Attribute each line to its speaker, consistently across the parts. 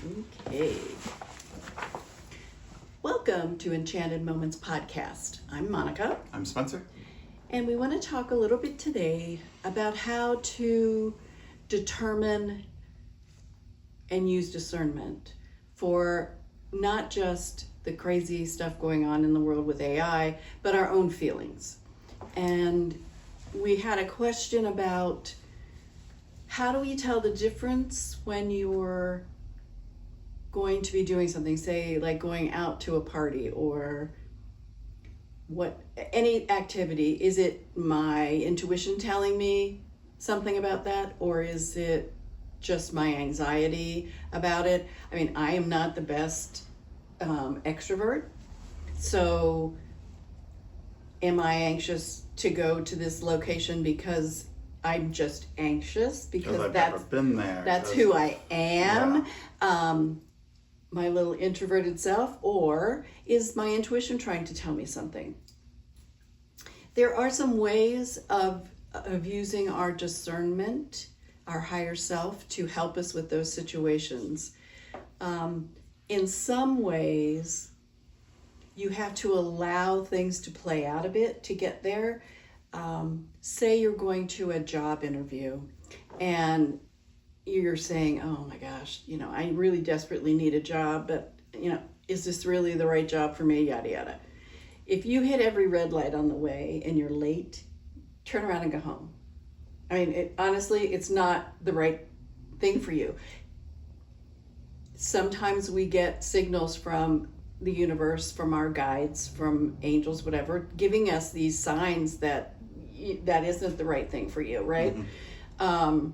Speaker 1: Okay. Welcome to Enchanted Moments Podcast. I'm Monica.
Speaker 2: I'm Spencer.
Speaker 1: And we want to talk a little bit today about how to determine and use discernment for not just the crazy stuff going on in the world with AI, but our own feelings. And we had a question about how do we tell the difference when you're going to be doing something, say like going out to a party or any activity. Is it my intuition telling me something about that, or is it just my anxiety about it? I mean, I am not the best extrovert, so am I anxious to go to this location because I'm just anxious because
Speaker 2: I've never been there.
Speaker 1: That's who I am.
Speaker 2: Yeah.
Speaker 1: My little introverted self, or is my intuition trying to tell me something? There are some ways of using our discernment, our higher self, to help us with those situations. In some ways, you have to allow things to play out a bit to get there. Say you're going to a job interview and you're saying, oh my gosh, I really desperately need a job, but is this really the right job for me? Yada, yada. If you hit every red light on the way and you're late, turn around and go home. I mean, honestly, it's not the right thing for you. Sometimes we get signals from the universe, from our guides, from angels, whatever, giving us these signs that isn't the right thing for you, right? Mm-hmm.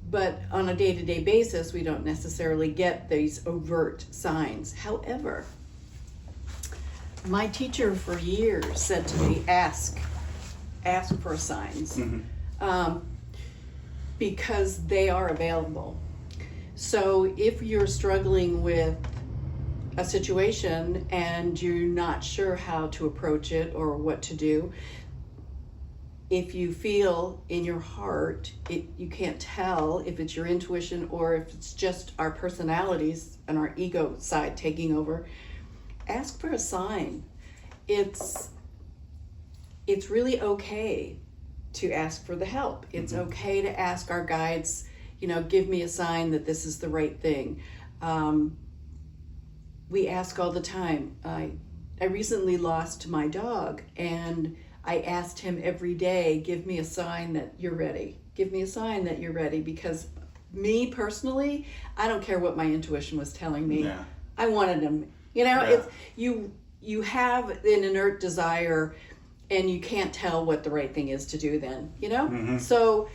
Speaker 1: But on a day-to-day basis, we don't necessarily get these overt signs. However, my teacher for years said to me, ask for signs, because they are available. So if you're struggling with a situation and you're not sure how to approach it or what to do, if you feel in your heart, you can't tell if it's your intuition or if it's just our personalities and our ego side taking over, ask for a sign. It's really okay to ask for the help. It's okay to ask our guides, give me a sign that this is the right thing. We ask all the time. I recently lost my dog, and I asked him every day, give me a sign that you're ready. Give me a sign that you're ready, because me personally, I don't care what my intuition was telling me.
Speaker 2: Yeah.
Speaker 1: I wanted him. It's, you have an inert desire and you can't tell what the right thing is to do then, So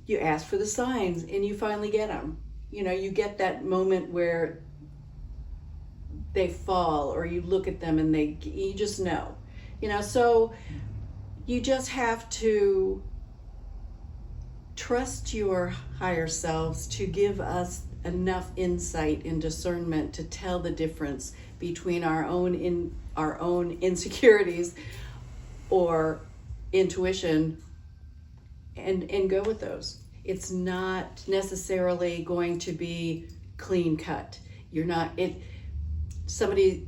Speaker 1: you ask for the signs and you finally get them. You get that moment where they fall, or you look at them and you just know. So you just have to trust your higher selves to give us enough insight and discernment to tell the difference between our own insecurities or intuition, and go with those. It's not necessarily going to be clean cut.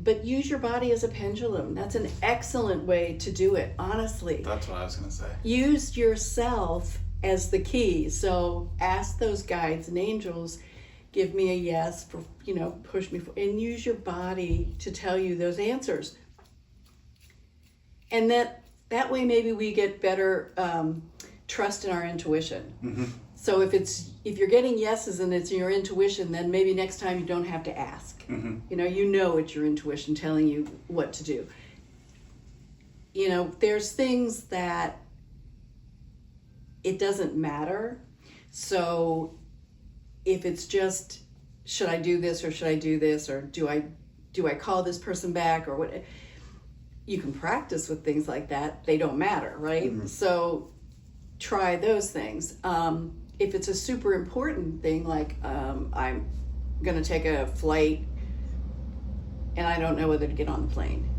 Speaker 1: But use your body as a pendulum. That's an excellent way to do it, honestly.
Speaker 2: That's what I was going to say.
Speaker 1: Use yourself as the key. So ask those guides and angels, give me a yes, for push me forward, and use your body to tell you those answers. And that way maybe we get better trust in our intuition. Mm-hmm. So if you're getting yeses and it's your intuition, then maybe next time you don't have to ask. Mm-hmm. It's your intuition telling you what to do. There's things that it doesn't matter. So if it's just, should I do this or should I do this, or do I call this person back, or what? You can practice with things like that. They don't matter, right? Mm-hmm. So try those things. If it's a super important thing, like I'm going to take a flight and I don't know whether to get on the plane,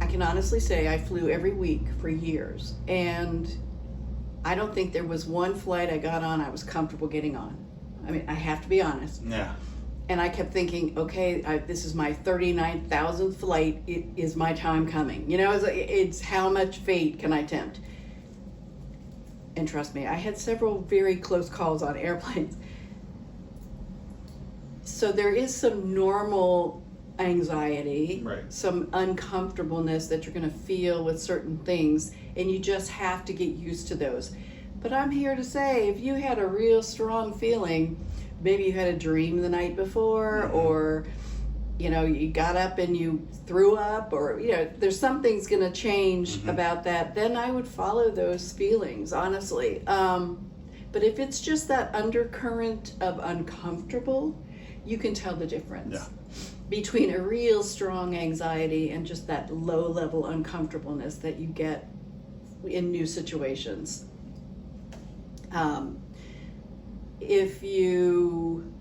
Speaker 1: I can honestly say I flew every week for years, and I don't think there was one flight I got on I was comfortable getting on. I mean, I have to be honest.
Speaker 2: Yeah.
Speaker 1: And I kept thinking, okay, this is my 39,000th flight. It is my time coming. You know, it's how much fate can I tempt? And trust me, I had several very close calls on airplanes. So there is some normal anxiety,
Speaker 2: Right.
Speaker 1: some uncomfortableness that you're going to feel with certain things, and you just have to get used to those. But I'm here to say, if you had a real strong feeling, maybe you had a dream the night before,
Speaker 2: Mm-hmm.
Speaker 1: or you know, you got up and you threw up, or you know, there's something's going to change
Speaker 2: Mm-hmm.
Speaker 1: about that, then I would follow those feelings, honestly. But if it's just that undercurrent of uncomfortable, you can tell the difference
Speaker 2: Yeah.
Speaker 1: between a real strong anxiety and just that low level uncomfortableness that you get in new situations. If you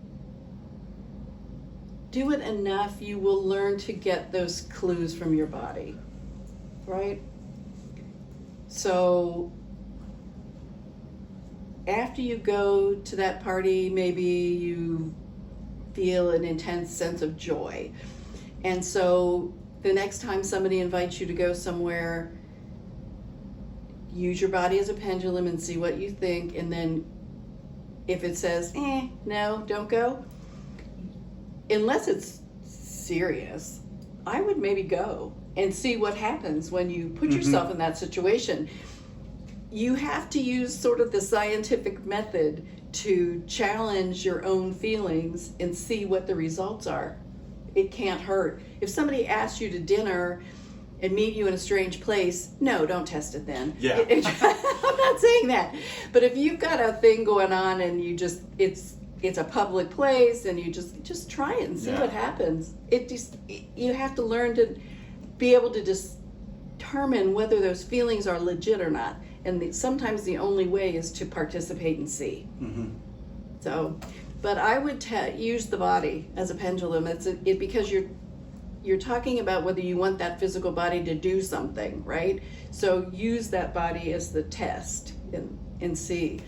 Speaker 1: do it enough, you will learn to get those clues from your body, right? So after you go to that party, maybe you feel an intense sense of joy. And so the next time somebody invites you to go somewhere, use your body as a pendulum and see what you think. And then if it says, no, don't go, unless it's serious, I would maybe go and see what happens when you put yourself in that situation. You have to use sort of the scientific method to challenge your own feelings and see what the results are. It can't hurt. If somebody asks you to dinner and meet you in a strange place, no, don't test it then.
Speaker 2: Yeah.
Speaker 1: I'm not saying that. But if you've got a thing going on and you just, it's a public place and you just try it and see what happens. You have to learn to be able to determine whether those feelings are legit or not. And sometimes the only way is to participate and see.
Speaker 2: Mm-hmm.
Speaker 1: So, but I would use the body as a pendulum. Because you're talking about whether you want that physical body to do something, right? So use that body as the test and see,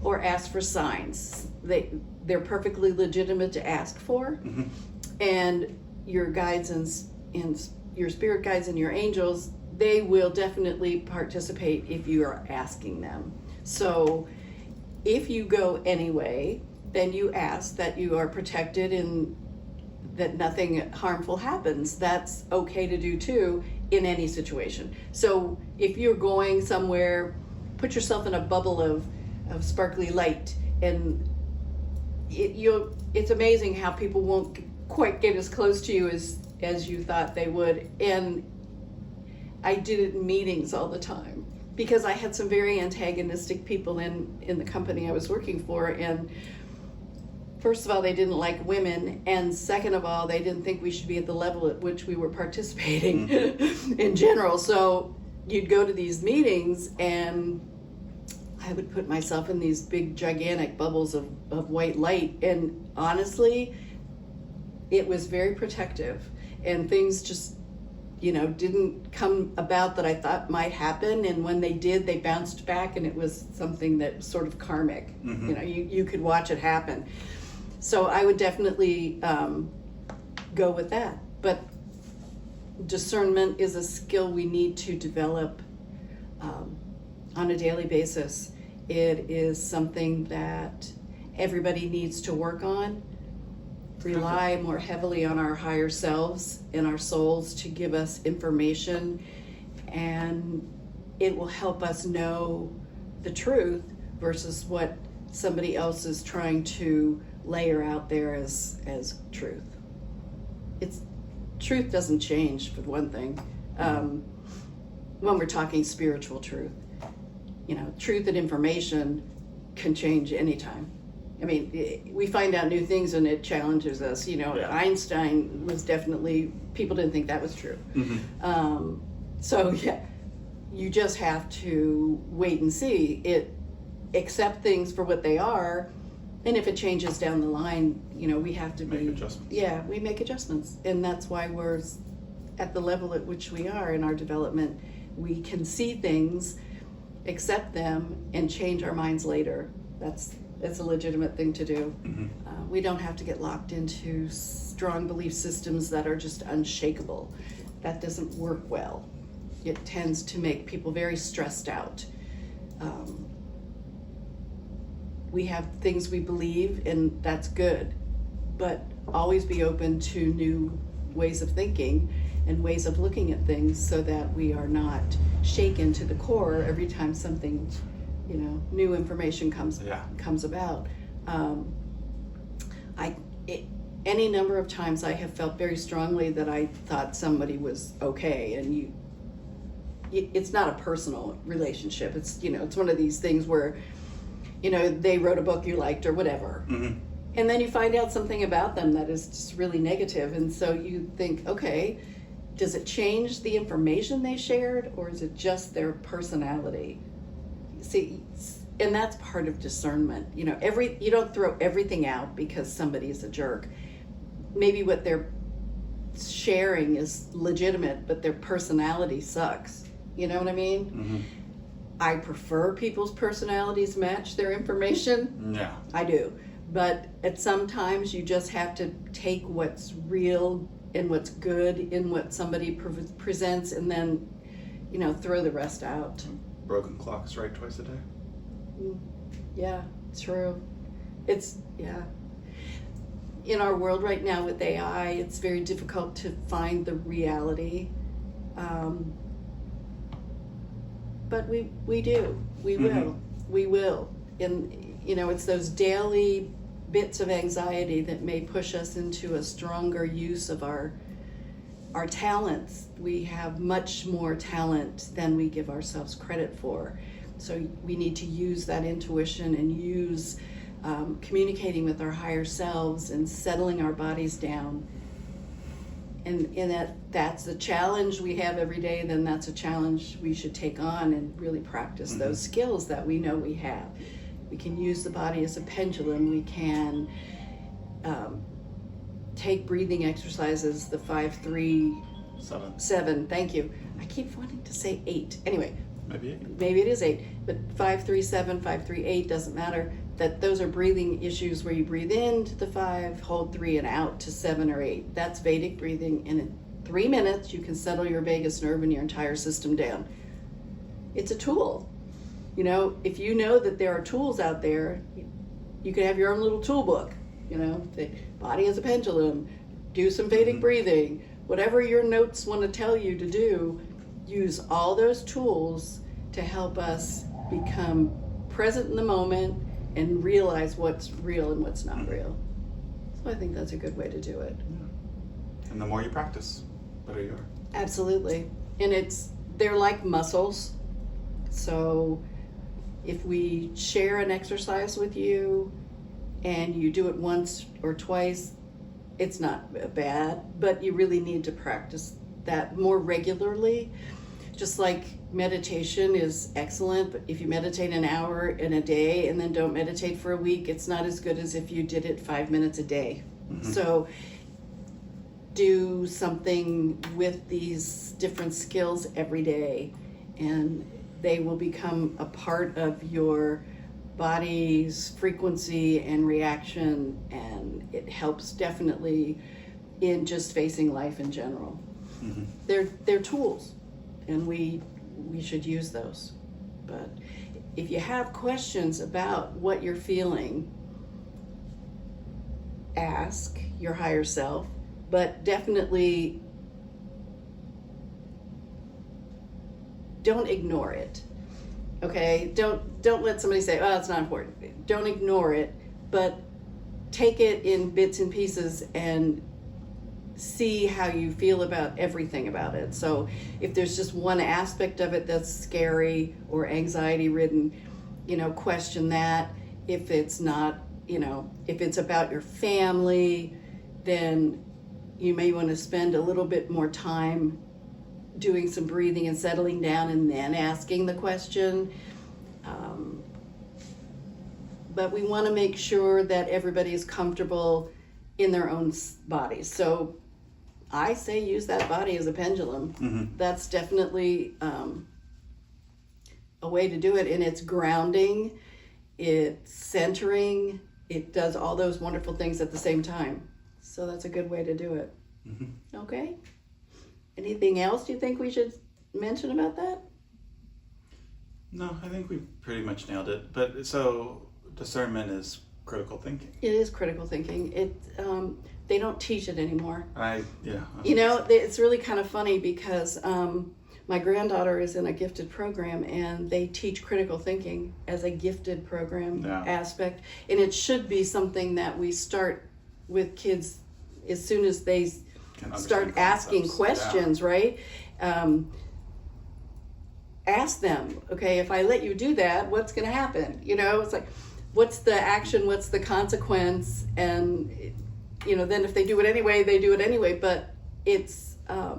Speaker 1: or ask for signs. They're perfectly legitimate to ask for,
Speaker 2: Mm-hmm.
Speaker 1: and your guides and your spirit guides and your angels, they will definitely participate if you are asking them. So if you go anyway, then you ask that you are protected and that nothing harmful happens. That's okay to do too in any situation. So if you're going somewhere, put yourself in a bubble of sparkly light, and it's amazing how people won't quite get as close to you as you thought they would. And I did it in meetings all the time because I had some very antagonistic people in the company I was working for. And first of all, they didn't like women, and second of all, they didn't think we should be at the level at which we were participating in general. So you'd go to these meetings and I would put myself in these big gigantic bubbles of white light, and honestly it was very protective, and things just didn't come about that I thought might happen, and when they did, they bounced back, and it was something that was sort of karmic. You could watch it happen. So I would definitely go with that. But discernment is a skill we need to develop on a daily basis. It is something that everybody needs to work on. Rely more heavily on our higher selves and our souls to give us information, and it will help us know the truth versus what somebody else is trying to layer out there as truth. Truth doesn't change, for one thing. When we're talking spiritual truth, truth and information can change anytime. I mean, we find out new things and it challenges us. Einstein was definitely, people didn't think that was true. So yeah, you just have to wait and see it, accept things for what they are, and if it changes down the line, we have to
Speaker 2: Make adjustments.
Speaker 1: Yeah, we make adjustments, and that's why we're at the level at which we are in our development. We can see things, accept them, and change our minds later. It's a legitimate thing to do.
Speaker 2: Mm-hmm.
Speaker 1: We don't have to get locked into strong belief systems that are just unshakable. That doesn't work well. It tends to make people very stressed out. We have things we believe, and that's good, but always be open to new ways of thinking and ways of looking at things so that we are not shaken to the core every time something, new information comes about. Any number of times I have felt very strongly that I thought somebody was okay, and it's not a personal relationship. It's it's one of these things where they wrote a book you liked or whatever.
Speaker 2: Mm-hmm.
Speaker 1: And then you find out something about them that is just really negative, and so you think, okay, does it change the information they shared, or is it just their personality? See, and that's part of discernment. You don't throw everything out because somebody is a jerk. Maybe what they're sharing is legitimate, but their personality sucks. You know what I mean?
Speaker 2: Mm-hmm.
Speaker 1: I prefer people's personalities match their information.
Speaker 2: Yeah.
Speaker 1: I do. But at some times you just have to take what's real and what's good in what somebody presents, and then, throw the rest out.
Speaker 2: Broken clock strike twice a day.
Speaker 1: Yeah, true. In our world right now with AI, it's very difficult to find the reality. But we do. We will. We will. And, it's those daily bits of anxiety that may push us into a stronger use of our talents. We have much more talent than we give ourselves credit for. So we need to use that intuition and use communicating with our higher selves and settling our bodies down. And that's the challenge we have every day. Then that's a challenge we should take on and really practice those skills that we know we have. We can use the body as a pendulum. We can take breathing exercises, the 5-3-7. Thank you. I keep wanting to say 8. Anyway,
Speaker 2: Maybe 8.
Speaker 1: Maybe it is 8, but 5-3-7, 5-3-8 doesn't matter. That those are breathing issues where you breathe into the 5, hold 3, and out to 7 or 8. That's Vedic breathing, and in 3 minutes you can settle your vagus nerve and your entire system down. It's a tool. If you know that there are tools out there, you can have your own little tool book. The body as a pendulum, do some Vedic breathing, whatever your notes want to tell you to do. Use all those tools to help us become present in the moment and realize what's real and what's not real. So I think that's a good way to do it.
Speaker 2: Yeah. And the more you practice, the better you are.
Speaker 1: Absolutely. And they're like muscles. So if we share an exercise with you and you do it once or twice, it's not bad, but you really need to practice that more regularly. Just like meditation is excellent, but if you meditate an hour in a day and then don't meditate for a week, it's not as good as if you did it 5 minutes a day. So do something with these different skills every day, and they will become a part of your body's frequency and reaction, and it helps definitely in just facing life in general. They're tools, and we should use those. But if you have questions about what you're feeling, ask your higher self, but definitely don't ignore it. Okay? Don't let somebody say, "Oh, it's not important." Don't ignore it, but take it in bits and pieces and see how you feel about everything about it. So if there's just one aspect of it that's scary or anxiety ridden, question that. If it's not, if it's about your family, then you may want to spend a little bit more time doing some breathing and settling down and then asking the question. But we want to make sure that everybody is comfortable in their own bodies. So I say use that body as a pendulum. That's definitely a way to do it, and it's grounding, it's centering, it does all those wonderful things at the same time. So that's a good way to do it.
Speaker 2: Mm-hmm.
Speaker 1: Okay. Anything else you think we should mention about that?
Speaker 2: No, I think we pretty much nailed it. But so discernment is critical thinking.
Speaker 1: It is critical thinking. They don't teach it anymore.
Speaker 2: You
Speaker 1: know, it's really kind of funny because my granddaughter is in a gifted program and they teach critical thinking as a gifted program aspect. And it should be something that we start with kids as soon as they start asking questions, right? Ask them, okay, if I let you do that, what's going to happen? You know, it's like, what's the action? What's the consequence? And, you know, then if they do it anyway, they do it anyway. But it's a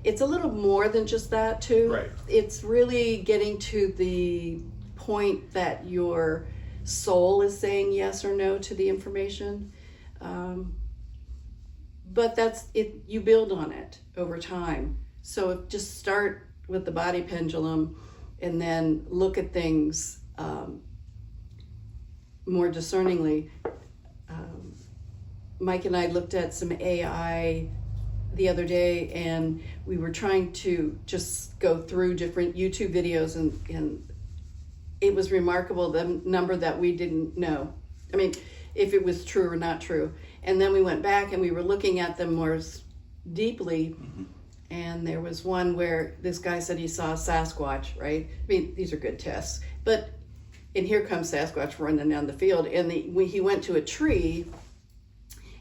Speaker 1: little more than just that, too.
Speaker 2: Right. It's
Speaker 1: really getting to the point that your soul is saying yes or no to the information. But that's it. You build on it over time. So just start with the body pendulum and then look at things more discerningly. Mike and I looked at some AI the other day and we were trying to just go through different YouTube videos and it was remarkable the number that we didn't know. I mean, if it was true or not true. And then we went back and we were looking at them more deeply.
Speaker 2: Mm-hmm.
Speaker 1: And there was one where this guy said he saw a Sasquatch, right? I mean, these are good tests. And here comes Sasquatch running down the field. And he went to a tree,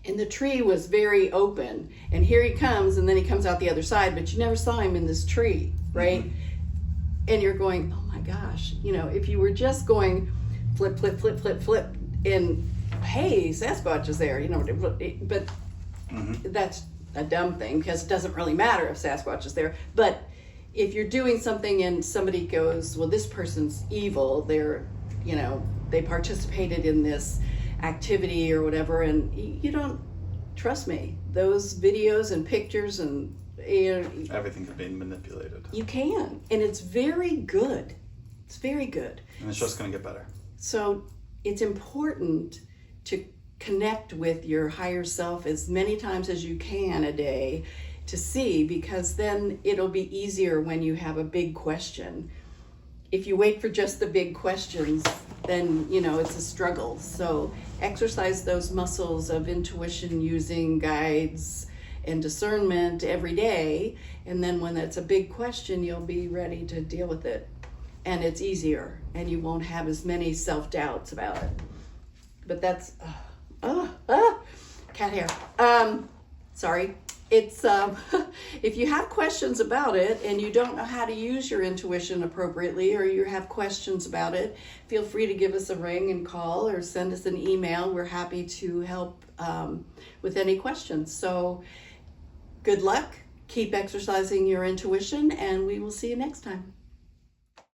Speaker 1: and the tree was very open. And here he comes, and then he comes out the other side, but you never saw him in this tree, right? Mm-hmm. And you're going, oh my gosh. You know, if you were just going flip, flip, flip, flip, flip, and hey, Sasquatch is there, you know, but that's a dumb thing because it doesn't really matter if Sasquatch is there. But if you're doing something and somebody goes, well, this person's evil, they're, you know, they participated in this activity or whatever, and you don't, trust me, those videos and pictures and
Speaker 2: everything can be manipulated.
Speaker 1: You can, and it's very good. It's very good.
Speaker 2: And it's just going to get better.
Speaker 1: So it's important to connect with your higher self as many times as you can a day to see, because then it'll be easier when you have a big question. If you wait for just the big questions, then, you know, it's a struggle. So exercise those muscles of intuition using guides and discernment every day. And then when it's a big question, you'll be ready to deal with it. And it's easier and you won't have as many self-doubts about it. But that's, cat hair. Sorry. It's, if you have questions about it and you don't know how to use your intuition appropriately, or you have questions about it, feel free to give us a ring and call or send us an email. We're happy to help with any questions. So good luck. Keep exercising your intuition, and we will see you next time.